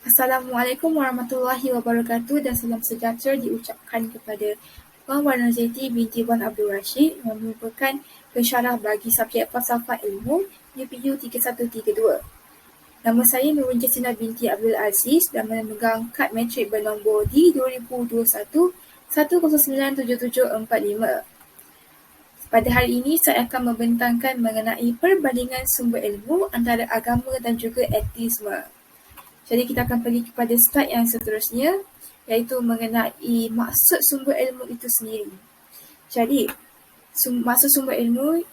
Assalamualaikum warahmatullahi wabarakatuh dan salam sejahtera diucapkan kepada Puan Wan Razeti binti Wan Abdul Rashid yang merupakan pensyarah bagi subjek Falsafah Ilmu UPU 3132. Nama saya Nurul Jasina binti Abdul Aziz dan memegang kad matrik bernombor D2021 1097745. Pada hari ini saya akan membentangkan mengenai perbandingan sumber ilmu antara agama dan juga etisme. Jadi kita akan pergi kepada slide yang seterusnya, iaitu mengenai maksud sumber ilmu itu sendiri. Jadi, maksud sumber ilmu,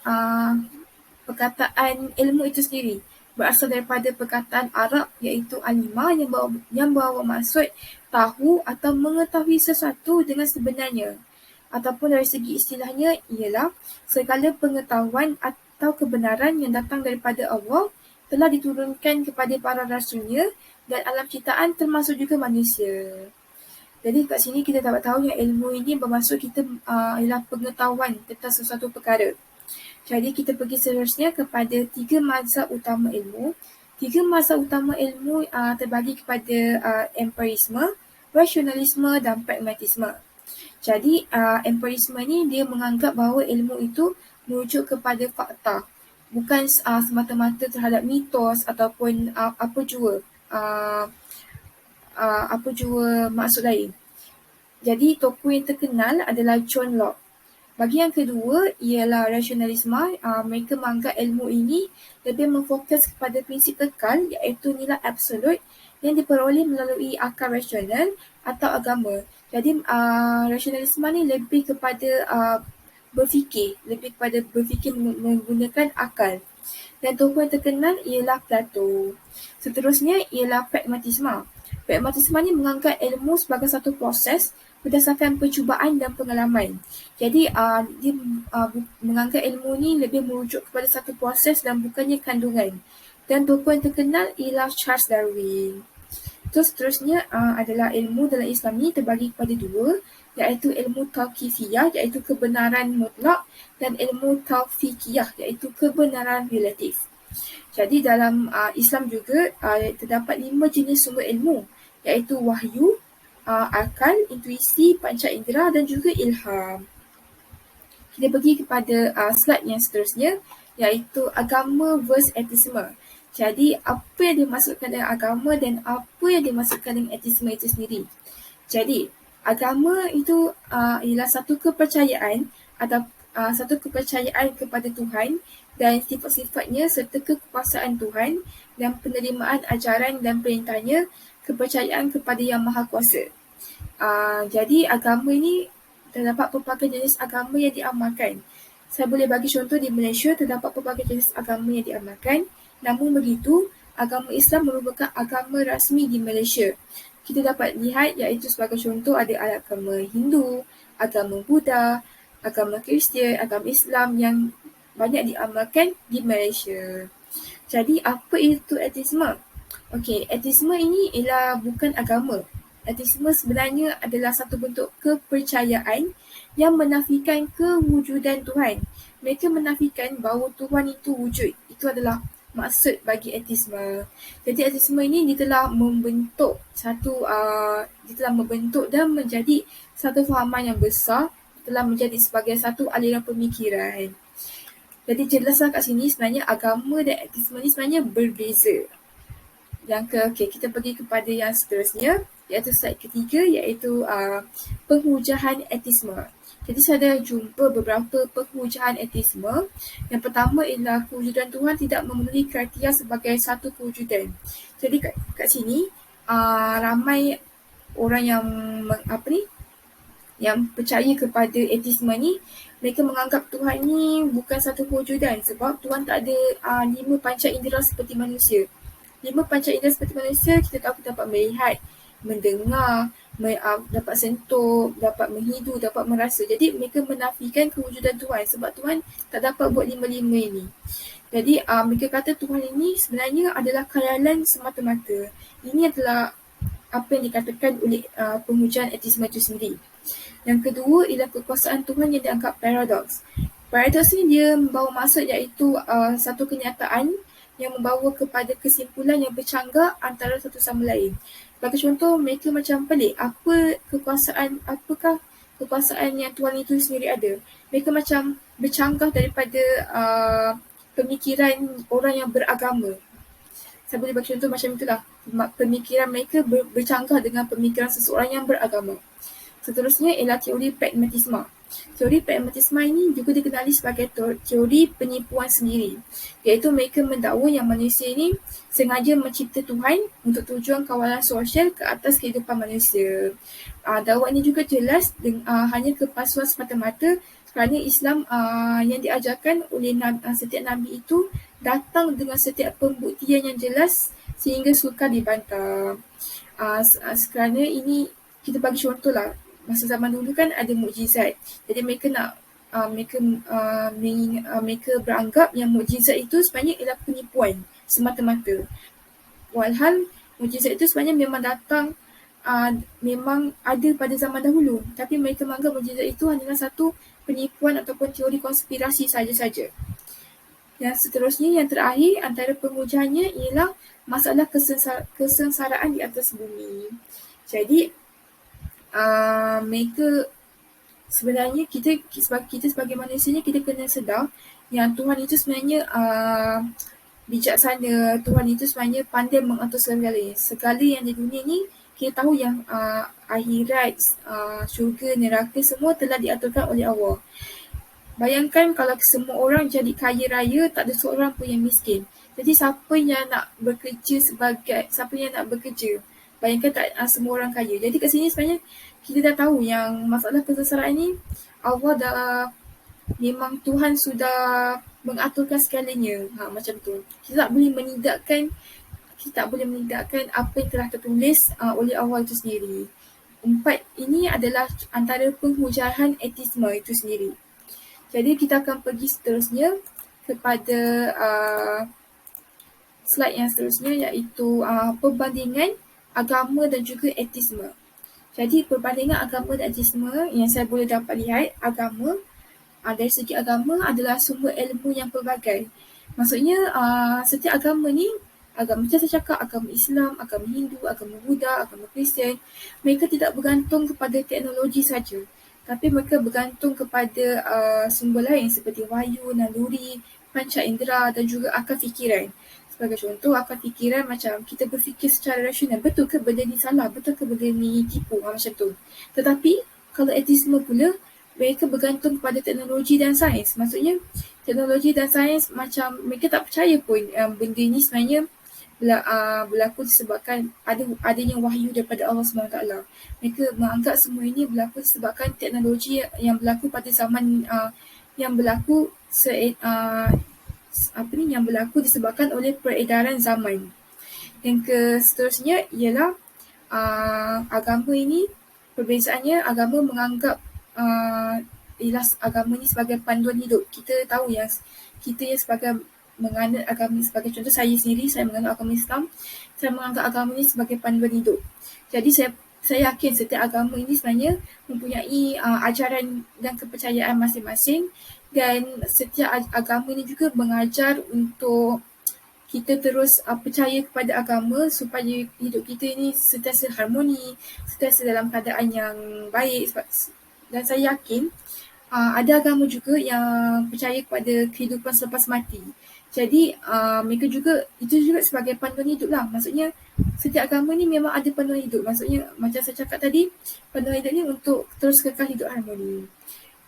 perkataan ilmu itu sendiri berasal daripada perkataan Arab iaitu alima yang bawa maksud tahu atau mengetahui sesuatu dengan sebenarnya. Ataupun dari segi istilahnya ialah segala pengetahuan atau kebenaran yang datang daripada Allah telah diturunkan kepada para rasulnya dan alam ciptaan termasuk juga manusia. Jadi kat sini kita dapat tahu yang ilmu ini bermaksud kita ialah pengetahuan tentang sesuatu perkara. Jadi kita pergi seterusnya kepada 3 mazhab utama ilmu. 3 mazhab utama ilmu terbagi kepada empirisme, rasionalisme dan pragmatisme. Jadi empirisme ni dia menganggap bahawa ilmu itu merujuk kepada fakta, bukan semata-mata terhadap mitos ataupun apa jua maksud lain. Jadi tokoh yang terkenal adalah John Locke. Bagi yang kedua ialah rasionalisme. Mereka menganggap ilmu ini lebih memfokus kepada prinsip kekal iaitu nilai absolut yang diperoleh melalui akal rasional atau agama. Jadi rasionalisme ni lebih kepada berfikir menggunakan akal. Dan tokoh yang terkenal ialah Plato. Seterusnya ialah pragmatisme. Pragmatisme ni menganggap ilmu sebagai satu proses berdasarkan percubaan dan pengalaman. Jadi dia menganggap ilmu ni lebih merujuk kepada satu proses dan bukannya kandungan. Dan tokoh yang terkenal ialah Charles Darwin. Terus seterusnya adalah ilmu dalam Islam ni terbagi kepada dua, iaitu ilmu tauqifiyah iaitu kebenaran mutlak dan ilmu taufiqiyah iaitu kebenaran relatif. Jadi dalam Islam juga terdapat 5 jenis sumber ilmu iaitu wahyu, akal, intuisi, panca indera dan juga ilham. Kita pergi kepada slide yang seterusnya iaitu agama versus etisme. Jadi apa yang dimaksudkan dengan agama dan apa yang dimaksudkan dengan etisme itu sendiri. Jadi agama itu ialah satu kepercayaan atau satu kepercayaan kepada Tuhan dan sifat-sifatnya serta kekuasaan Tuhan dan penerimaan ajaran dan perintahnya, kepercayaan kepada Yang Maha Kuasa. Jadi agama ini terdapat pelbagai jenis agama yang diamalkan. Saya boleh bagi contoh di Malaysia terdapat pelbagai jenis agama yang diamalkan. Namun begitu, agama Islam merupakan agama rasmi di Malaysia. Kita dapat lihat iaitu sebagai contoh ada agama Hindu, agama Buddha, agama Kristian, agama Islam yang banyak diamalkan di Malaysia. Jadi apa itu etisme? Okey, etisme ini ialah bukan agama. Etisme sebenarnya adalah satu bentuk kepercayaan yang menafikan kewujudan Tuhan. Mereka menafikan bahawa Tuhan itu wujud. Itu adalah maksud bagi etisme. Jadi etisme ini dia telah membentuk dan menjadi satu fahaman yang besar, telah menjadi sebagai satu aliran pemikiran. Jadi jelaslah kat sini sebenarnya agama dan etisme ni sebenarnya berbeza. Kita pergi kepada yang seterusnya iaitu slide ketiga iaitu penghujahan etisme. Jadi saya dah jumpa beberapa penghujahan etisme. Yang pertama ialah kewujudan Tuhan tidak memenuhi kriteria sebagai satu kewujudan. Jadi kat sini ramai orang yang percaya kepada etisme ni, mereka menganggap Tuhan ni bukan satu kewujudan sebab Tuhan tak ada 5 panca indera seperti manusia. 5 panca indera seperti manusia kita tahu kita dapat melihat, mendengar, dapat sentuh, dapat menghidu, dapat merasa. Jadi mereka menafikan kewujudan Tuhan sebab Tuhan tak dapat buat 5 ini. Jadi mereka kata Tuhan ini sebenarnya adalah khayalan semata-mata. Ini adalah apa yang dikatakan oleh penghujaan etisme itu sendiri. Yang kedua ialah kekuasaan Tuhan yang dianggap paradoks. Paradoks ni dia membawa maksud iaitu satu kenyataan yang membawa kepada kesimpulan yang bercanggah antara satu sama lain. Bagi contoh, mereka macam pelik. Apakah kekuasaan yang Tuhan itu sendiri ada? Mereka macam bercanggah daripada pemikiran orang yang beragama. Saya boleh bagi contoh macam itulah. Pemikiran mereka bercanggah dengan pemikiran seseorang yang beragama. Seterusnya ialah teori pragmatisme. Teori pragmatisme ini juga dikenali sebagai teori penipuan sendiri, iaitu mereka mendakwa yang manusia ini sengaja mencipta Tuhan untuk tujuan kawalan sosial ke atas kehidupan manusia. Dakwa ini juga jelas hanya kepalsuan semata-mata kerana Islam yang diajarkan oleh setiap Nabi itu datang dengan setiap pembuktian yang jelas sehingga sukar dibantah. Kerana ini kita bagi contoh lah, masa zaman dulu kan ada mukjizat. Jadi mereka mereka beranggap yang mukjizat itu sebenarnya ialah penipuan semata-mata. Walhal mukjizat itu sebenarnya memang datang, memang ada pada zaman dahulu. Tapi mereka menganggap mukjizat itu hanyalah satu penipuan ataupun teori konspirasi saja-saja. Yang seterusnya, yang terakhir antara pengujaannya ialah masalah kesengsaraan di atas bumi. Jadi mereka sebenarnya kita sebagai manusia ni kita kena sedar yang Tuhan itu sebenarnya bijaksana. Tuhan itu sebenarnya pandai mengatur segala yang di dunia ni. Kita tahu yang akhirat, syurga, neraka semua telah diaturkan oleh Allah. Bayangkan kalau semua orang jadi kaya raya, tak ada seorang pun yang miskin. Jadi siapa yang nak bekerja? Bayangkan tak semua orang kaya. Jadi kat sini sebenarnya kita dah tahu yang masalah kesengsaraan ni Allah dah, memang Tuhan sudah mengaturkan segalanya. Macam tu. Kita tak boleh menidakkan apa yang telah tertulis oleh Allah itu sendiri. 4 ini adalah antara penghujatan etisme itu sendiri. Jadi kita akan pergi seterusnya kepada slide yang seterusnya, iaitu perbandingan agama dan juga etisme. Jadi perbandingan agama dan etisme yang saya boleh dapat lihat, agama dari segi agama adalah sumber ilmu yang pelbagai. Maksudnya setiap agama ni, macam saya cakap, agama Islam, agama Hindu, agama Buddha, agama Kristian, mereka tidak bergantung kepada teknologi saja, tapi mereka bergantung kepada sumber lain seperti wahyu, naluri, panca indera dan juga akal fikiran. Sebagai contoh, akal fikiran macam kita berfikir secara rasional, betul ke benda ni salah, betul ke benda ni tipu, macam tu. Tetapi kalau etisme pula, mereka bergantung kepada teknologi dan sains. Maksudnya teknologi dan sains macam mereka tak percaya pun benda ni sebenarnya berlaku disebabkan adanya wahyu daripada Allah SWT. Mereka menganggap semua ini berlaku disebabkan teknologi yang berlaku pada zaman yang berlaku disebabkan oleh peredaran zaman. Yang seterusnya ialah agama ini, perbezaannya agama menganggap ialah agama ini sebagai panduan hidup. Kita tahu yang kita yang sebagai menganut agama sebagai contoh, saya sendiri, saya menganut agama Islam, saya menganggap agama ini sebagai panduan hidup. Jadi saya yakin setiap agama ini sebenarnya mempunyai ajaran dan kepercayaan masing-masing, dan setiap agama ini juga mengajar untuk kita terus percaya kepada agama supaya hidup kita ini sentiasa harmoni, sentiasa dalam keadaan yang baik. Dan saya yakin ada agama juga yang percaya kepada kehidupan selepas mati. Jadi mereka juga, itu juga sebagai panduan hidup lah. Maksudnya setiap agama ni memang ada panduan hidup. Maksudnya macam saya cakap tadi, panduan hidup ni untuk terus kekal hidup harmoni.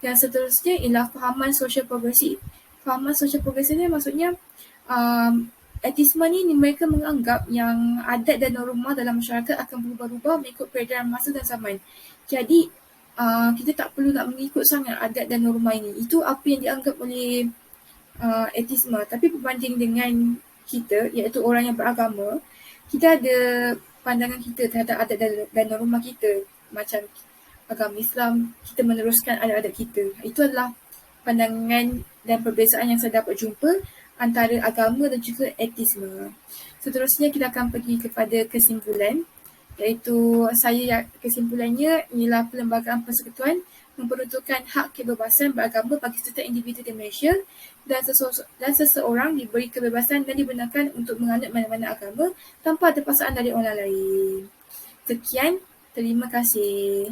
Yang seterusnya ialah fahaman sosial progresif. Fahaman sosial progresif ni maksudnya etisme ni mereka menganggap yang adat dan norma dalam masyarakat akan berubah-ubah mengikut peredaran masa dan zaman. Jadi kita tak perlu nak mengikut sangat adat dan norma ini. Itu apa yang dianggap oleh etisme. Tapi berbanding dengan kita, iaitu orang yang beragama, kita ada pandangan kita terhadap adat dan norma kita. Macam agama Islam, kita meneruskan adat-adat kita. Itu adalah pandangan dan perbezaan yang saya dapat jumpa antara agama dan juga etisme. Seterusnya kita akan pergi kepada kesimpulan. Iaitu kesimpulannya ialah Perlembagaan Persekutuan memperuntukkan hak kebebasan beragama bagi setiap individu di Malaysia dan seseorang diberi kebebasan dan dibenarkan untuk menganut mana-mana agama tanpa ada paksaan dari orang lain. Sekian, terima kasih.